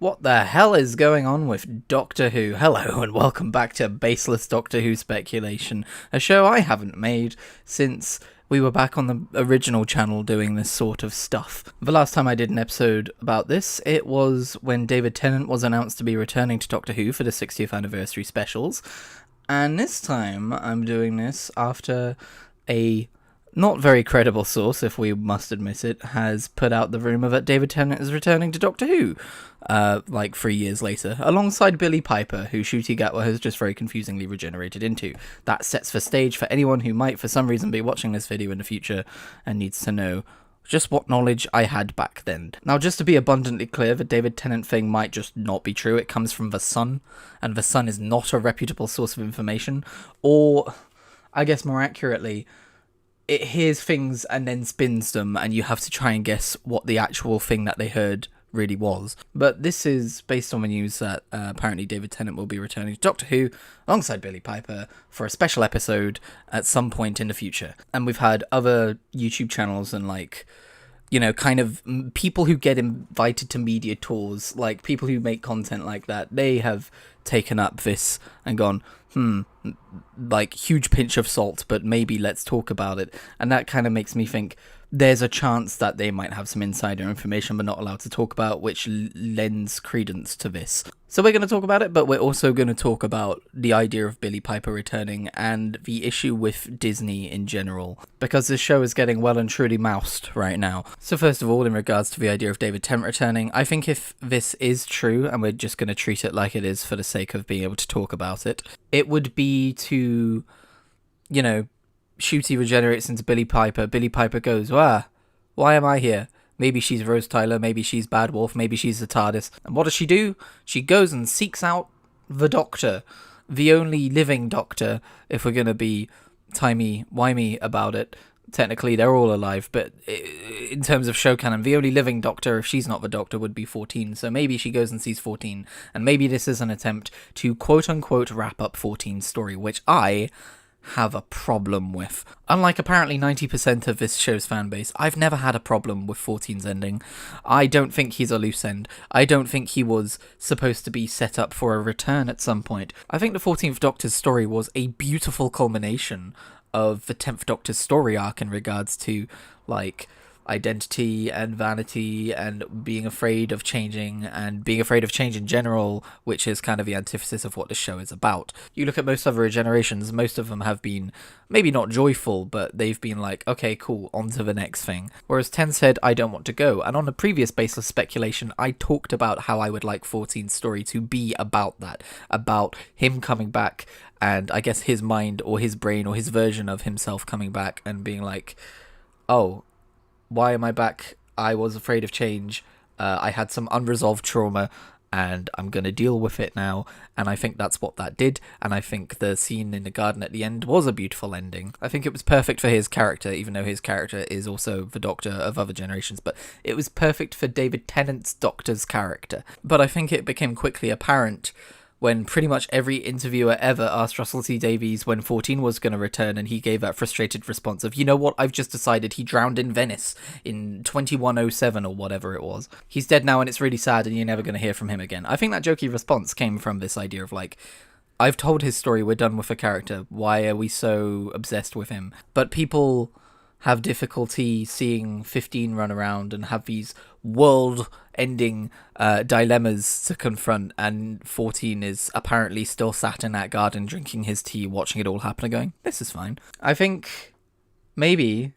What the hell is going on with Doctor Who? Hello and welcome back to Baseless Doctor Who Speculation, a show I haven't made since we were back on the original channel doing this sort of stuff. The last time I did an episode about this, it was when David Tennant was announced to be returning to Doctor Who for the 60th anniversary specials, and this time I'm doing this after a not very credible source, if we must admit it, has put out the rumour that David Tennant is returning to Doctor Who, like 3 years later, alongside Billie Piper, who Ncuti Gatwa has just very confusingly regenerated into. That sets the stage for anyone who might for some reason be watching this video in the future and needs to know just what knowledge I had back then. Now, just to be abundantly clear, the David Tennant thing might just not be true. It comes from The Sun, and The Sun is not a reputable source of information, or, I guess more accurately, it hears things and then spins them, and you have to try and guess what the actual thing that they heard really was. But this is based on the news that apparently David Tennant will be returning to Doctor Who alongside Billie Piper for a special episode at some point in the future. And we've had other YouTube channels and kind of people who get invited to media tours, like people who make content like that, they have taken up this and gone, like huge pinch of salt, but maybe let's talk about it. And that kind of makes me think there's a chance that they might have some insider information but not allowed to talk about, which lends credence to this. So we're going to talk about it, but we're also going to talk about the idea of Billie Piper returning and the issue with Disney in general, because this show is getting well and truly moused right now. So first of all, in regards to the idea of David Tennant returning, I think if this is true, and we're just going to treat it like it is for the sake of being able to talk about it, it would be to, Ncuti regenerates into Billie Piper. Billie Piper goes, why am I here? Maybe she's Rose Tyler, maybe she's Bad Wolf, maybe she's the TARDIS. And what does she do? She goes and seeks out the Doctor, the only living Doctor, if we're going to be timey-wimey about it. Technically, they're all alive, but in terms of show canon, the only living Doctor, if she's not the Doctor, would be 14. So maybe she goes and sees 14, and maybe this is an attempt to quote-unquote wrap up 14's story, which I have a problem with. Unlike apparently 90% of this show's fanbase, I've never had a problem with 14's ending. I don't think he's a loose end. I don't think he was supposed to be set up for a return at some point. I think the 14th Doctor's story was a beautiful culmination of the 10th Doctor's story arc in regards to, identity and vanity and being afraid of changing and being afraid of change in general, which is kind of the antithesis of what the show is about. You look at most other regenerations, most of them have been maybe not joyful, but they've been like, okay, cool, on to the next thing. Whereas 10 said, I don't want to go. And on a previous Baseless Speculation, I talked about how I would like 14's story to be about that, about him coming back and I guess his mind or his brain or his version of himself coming back and being like, oh, why am I back? I was afraid of change. I had some unresolved trauma, and I'm going to deal with it now. And I think that's what that did. And I think the scene in the garden at the end was a beautiful ending. I think it was perfect for his character, even though his character is also the Doctor of other generations. But it was perfect for David Tennant's Doctor's character. But I think it became quickly apparent when pretty much every interviewer ever asked Russell T Davies when 14 was going to return, and he gave that frustrated response of, you know what, I've just decided he drowned in Venice in 2107 or whatever it was. He's dead now and it's really sad and you're never going to hear from him again. I think that jokey response came from this idea of I've told his story, we're done with the character, why are we so obsessed with him? But people have difficulty seeing 15 run around and have these world-ending dilemmas to confront, and 14 is apparently still sat in that garden drinking his tea, watching it all happen and going, this is fine. I think maybe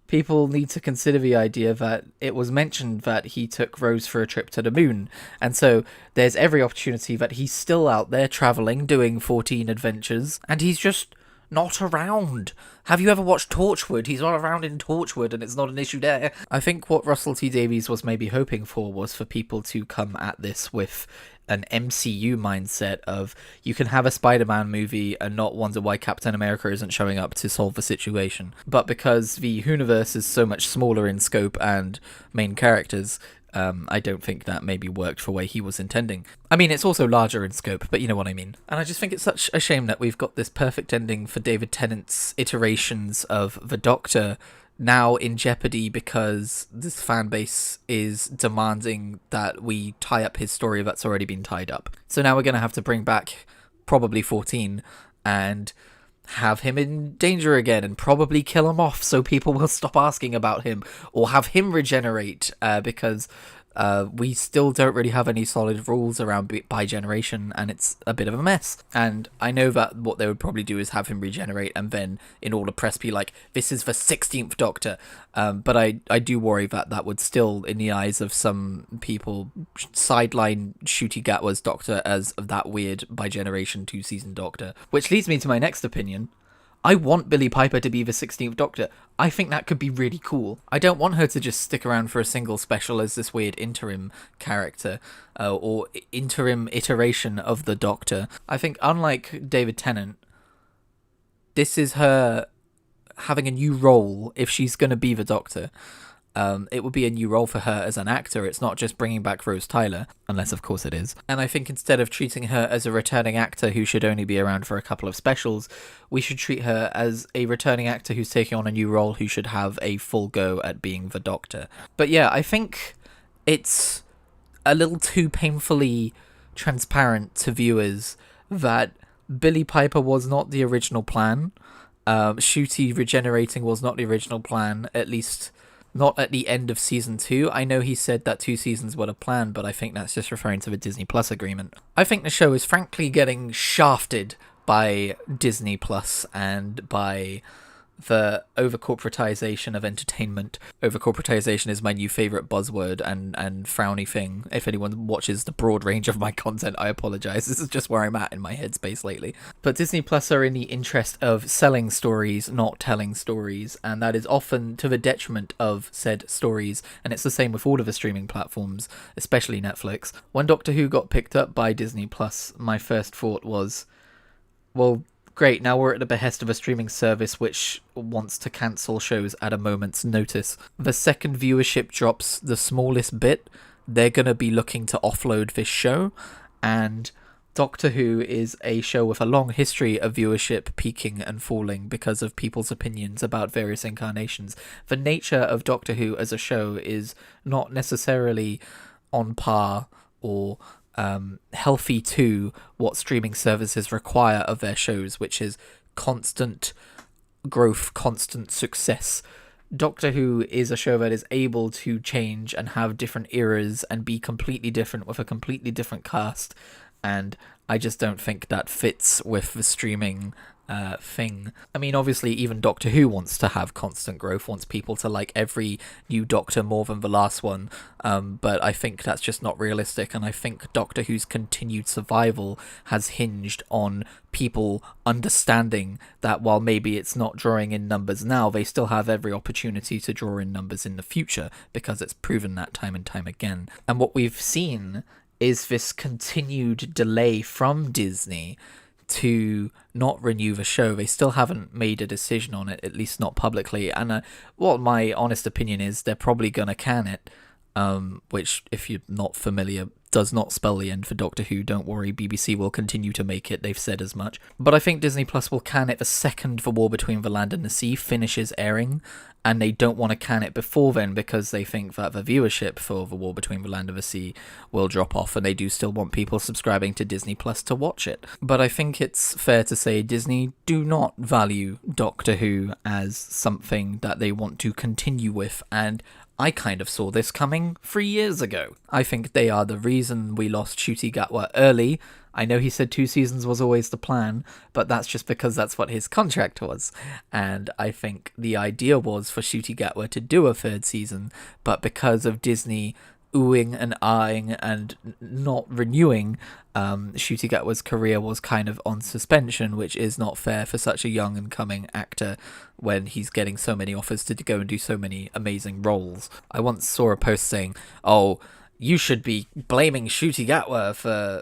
people need to consider the idea that it was mentioned that he took Rose for a trip to the moon, and so there's every opportunity that he's still out there travelling, doing 14 adventures, and he's just not around. Have you ever watched Torchwood? He's not around in Torchwood and it's not an issue there. I think what Russell T Davies was maybe hoping for was for people to come at this with an MCU mindset of, you can have a Spider-Man movie and not wonder why Captain America isn't showing up to solve the situation. But because the universe is so much smaller in scope and main characters, I don't think that maybe worked for the way he was intending. I mean, it's also larger in scope, but you know what I mean. And I just think it's such a shame that we've got this perfect ending for David Tennant's iterations of the Doctor now in jeopardy because this fan base is demanding that we tie up his story that's already been tied up. So now we're going to have to bring back probably 14 and have him in danger again and probably kill him off so people will stop asking about him, or have him regenerate because we still don't really have any solid rules around by generation, and it's a bit of a mess. And I know that what they would probably do is have him regenerate and then in all the press be like, this is the 16th Doctor. But I do worry that that would still, in the eyes of some people, sideline Ncuti Gatwa's Doctor as that weird by generation 2-season Doctor. Which leads me to my next opinion. I want Billie Piper to be the 16th Doctor. I think that could be really cool. I don't want her to just stick around for a single special as this weird interim character, or interim iteration of the Doctor. I think, unlike David Tennant, this is her having a new role if she's going to be the Doctor. It would be a new role for her as an actor. It's not just bringing back Rose Tyler, unless of course it is. And I think instead of treating her as a returning actor who should only be around for a couple of specials, we should treat her as a returning actor who's taking on a new role who should have a full go at being the Doctor. But yeah, I think it's a little too painfully transparent to viewers that Billie Piper was not the original plan. Ncuti regenerating was not the original plan, at least not at the end of season 2. I know he said that 2 seasons were the plan, but I think that's just referring to the Disney Plus agreement. I think the show is frankly getting shafted by Disney Plus and by the over-corporatization of entertainment. Over-corporatization is my new favourite buzzword and frowny thing. If anyone watches the broad range of my content, I apologise. This is just where I'm at in my headspace lately. But Disney Plus are in the interest of selling stories, not telling stories, and that is often to the detriment of said stories, and it's the same with all of the streaming platforms, especially Netflix. When Doctor Who got picked up by Disney Plus, my first thought was, well, great, now we're at the behest of a streaming service which wants to cancel shows at a moment's notice. The second viewership drops the smallest bit, they're going to be looking to offload this show, and Doctor Who is a show with a long history of viewership peaking and falling because of people's opinions about various incarnations. The nature of Doctor Who as a show is not necessarily on par or healthy to what streaming services require of their shows, which is constant growth, constant success. Doctor Who is a show that is able to change and have different eras and be completely different with a completely different cast, and I just don't think that fits with the streaming thing. I mean, obviously, even Doctor Who wants to have constant growth, wants people to like every new Doctor more than the last one, but I think that's just not realistic, and I think Doctor Who's continued survival has hinged on people understanding that while maybe it's not drawing in numbers now, they still have every opportunity to draw in numbers in the future, because it's proven that time and time again. And what we've seen is this continued delay from Disney to not renew the show. They still haven't made a decision on it, at least not publicly, and what my honest opinion is, they're probably gonna can it, which, if you're not familiar, does not spell the end for Doctor Who. Don't worry, BBC will continue to make it, they've said as much. But I think Disney Plus will can it the second The War Between the Land and the Sea finishes airing, and they don't want to can it before then because they think that the viewership for The War Between the Land and the Sea will drop off, and they do still want people subscribing to Disney Plus to watch it. But I think it's fair to say Disney do not value Doctor Who as something that they want to continue with, and I kind of saw this coming 3 years ago. I think they are the reason we lost Ncuti Gatwa early. I know he said 2 seasons was always the plan, but that's just because that's what his contract was. And I think the idea was for Ncuti Gatwa to do a 3rd season, but because of Disney oohing and ahhing and not renewing, Ncuti Gatwa's career was kind of on suspension, which is not fair for such a young and coming actor when he's getting so many offers to go and do so many amazing roles. I once saw a post saying, oh, you should be blaming Ncuti Gatwa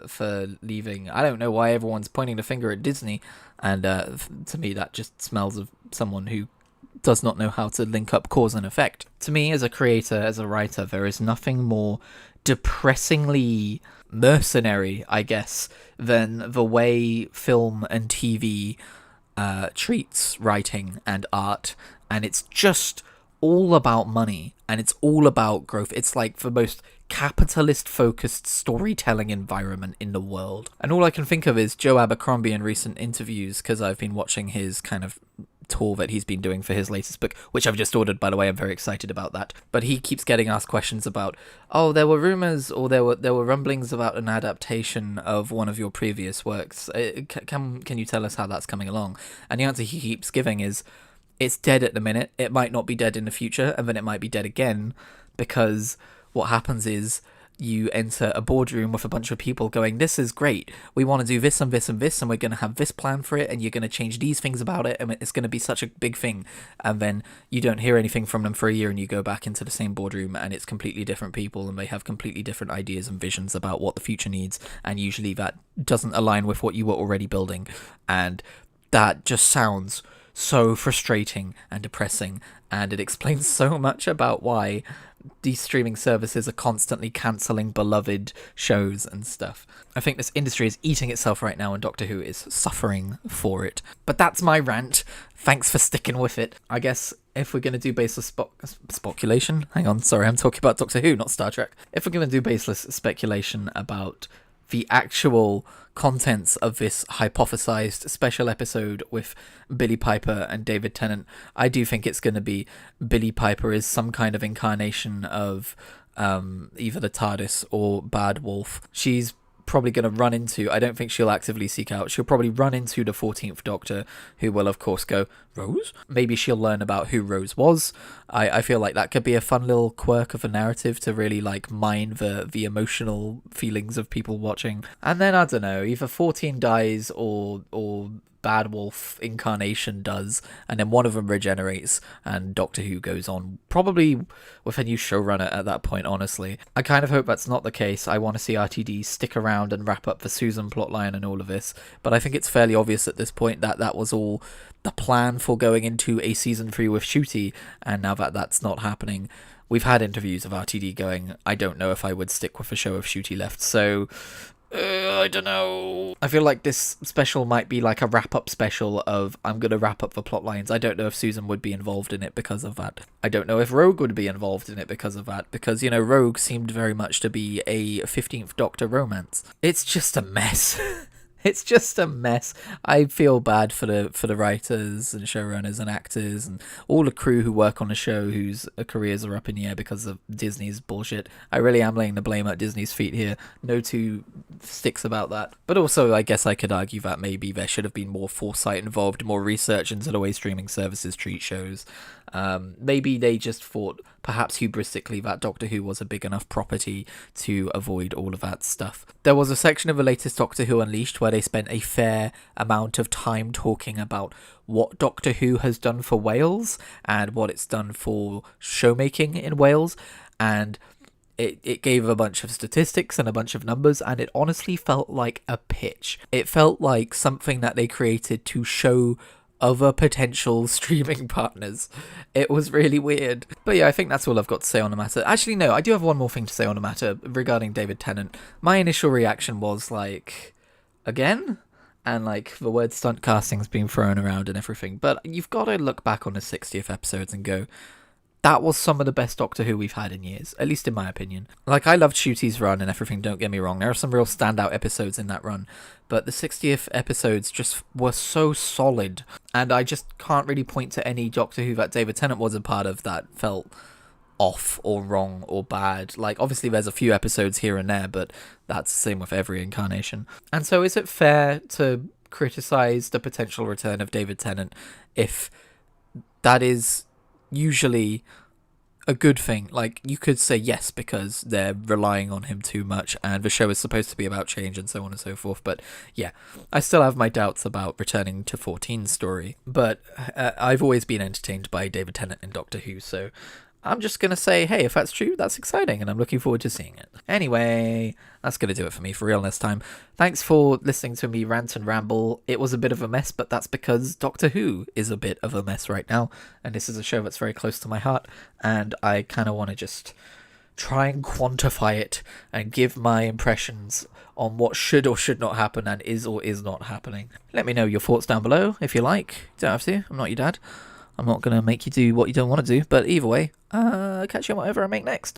for leaving. I don't know why everyone's pointing the finger at Disney. And to me, that just smells of someone who does not know how to link up cause and effect. To me, as a creator, as a writer, there is nothing more depressingly mercenary, I guess, than the way film and TV treats writing and art. And it's just all about money and it's all about growth. It's like the most capitalist focused storytelling environment in the world. And all I can think of is Joe Abercrombie in recent interviews, because I've been watching his kind of tour that he's been doing for his latest book, which I've just ordered, by the way. I'm very excited about that. But he keeps getting asked questions about, oh, there were rumors or there were rumblings about an adaptation of one of your previous works. Can you tell us how that's coming along? And the answer he keeps giving is, it's dead at the minute. It might not be dead in the future, and then it might be dead again, because what happens is you enter a boardroom with a bunch of people going, this is great, we want to do this and this and this, and we're going to have this plan for it, and you're going to change these things about it, and it's going to be such a big thing. And then you don't hear anything from them for a year, and you go back into the same boardroom, and it's completely different people, and they have completely different ideas and visions about what the future needs, and usually that doesn't align with what you were already building. And that just sounds so frustrating and depressing, and it explains so much about why these streaming services are constantly cancelling beloved shows and stuff. I think this industry is eating itself right now, and Doctor Who is suffering for it. But that's my rant. Thanks for sticking with it. I guess if we're going to do baseless speculation... Hang on, sorry, I'm talking about Doctor Who, not Star Trek. If we're going to do baseless speculation about the actual contents of this hypothesized special episode with Billie Piper and David Tennant, I do think it's going to be Billie Piper is some kind of incarnation of either the TARDIS or Bad Wolf. She's probably going to run into, I don't think she'll actively seek out, she'll probably run into the 14th Doctor, who will of course go, Rose? Maybe she'll learn about who Rose was. I feel like that could be a fun little quirk of a narrative to really like mine the emotional feelings of people watching. And then I don't know, either 14 dies or Bad Wolf incarnation does, and then one of them regenerates and Doctor Who goes on, probably with a new showrunner at that point, honestly. I kind of hope that's not the case. I want to see RTD stick around and wrap up the Susan plotline and all of this, but I think it's fairly obvious at this point that that was all the plan for going into a season 3 with Ncuti, and now that that's not happening, we've had interviews of RTD going, I don't know if I would stick with a show if Ncuti left, so I don't know. I feel like this special might be like a wrap-up special of, I'm going to wrap up the plot lines. I don't know if Susan would be involved in it because of that. I don't know if Rogue would be involved in it because of that, because, you know, Rogue seemed very much to be a 15th Doctor romance. It's just a mess. It's just a mess. I feel bad for the writers and showrunners and actors and all the crew who work on the show whose careers are up in the air because of Disney's bullshit. I really am laying the blame at Disney's feet here. No two sticks about that. But also, I guess I could argue that maybe there should have been more foresight involved, more research into the way streaming services treat shows. Maybe they just thought, perhaps hubristically, that Doctor Who was a big enough property to avoid all of that stuff. There was a section of the latest Doctor Who Unleashed where they spent a fair amount of time talking about what Doctor Who has done for Wales and what it's done for showmaking in Wales, and it gave a bunch of statistics and a bunch of numbers, and it honestly felt like a pitch. It felt like something that they created to show other potential streaming partners. It was really weird. But yeah, I think that's all I've got to say on the matter. Actually, no, I do have one more thing to say on the matter regarding David Tennant. My initial reaction was like, again? And like the word stunt casting's been thrown around and everything. But you've got to look back on the 60th episodes and go, that was some of the best Doctor Who we've had in years, at least in my opinion. Like, I loved Ncuti's run and everything, don't get me wrong. There are some real standout episodes in that run, but the 60th episodes just were so solid, and I just can't really point to any Doctor Who that David Tennant was a part of that felt off or wrong or bad. Like, obviously there's a few episodes here and there, but that's the same with every incarnation. And so is it fair to criticize the potential return of David Tennant if that is usually a good thing? Like, you could say yes because they're relying on him too much and the show is supposed to be about change and so on and so forth, but yeah, I still have my doubts about returning to 14's story, but I've always been entertained by David Tennant in Doctor Who, so I'm just going to say, hey, if that's true, that's exciting, and I'm looking forward to seeing it. Anyway, that's going to do it for me for real this time. Thanks for listening to me rant and ramble. It was a bit of a mess, but that's because Doctor Who is a bit of a mess right now, and this is a show that's very close to my heart, and I kind of want to just try and quantify it and give my impressions on what should or should not happen and is or is not happening. Let me know your thoughts down below if you like. You don't have to, I'm not your dad. I'm not going to make you do what you don't want to do, but either way, catch you on whatever I make next.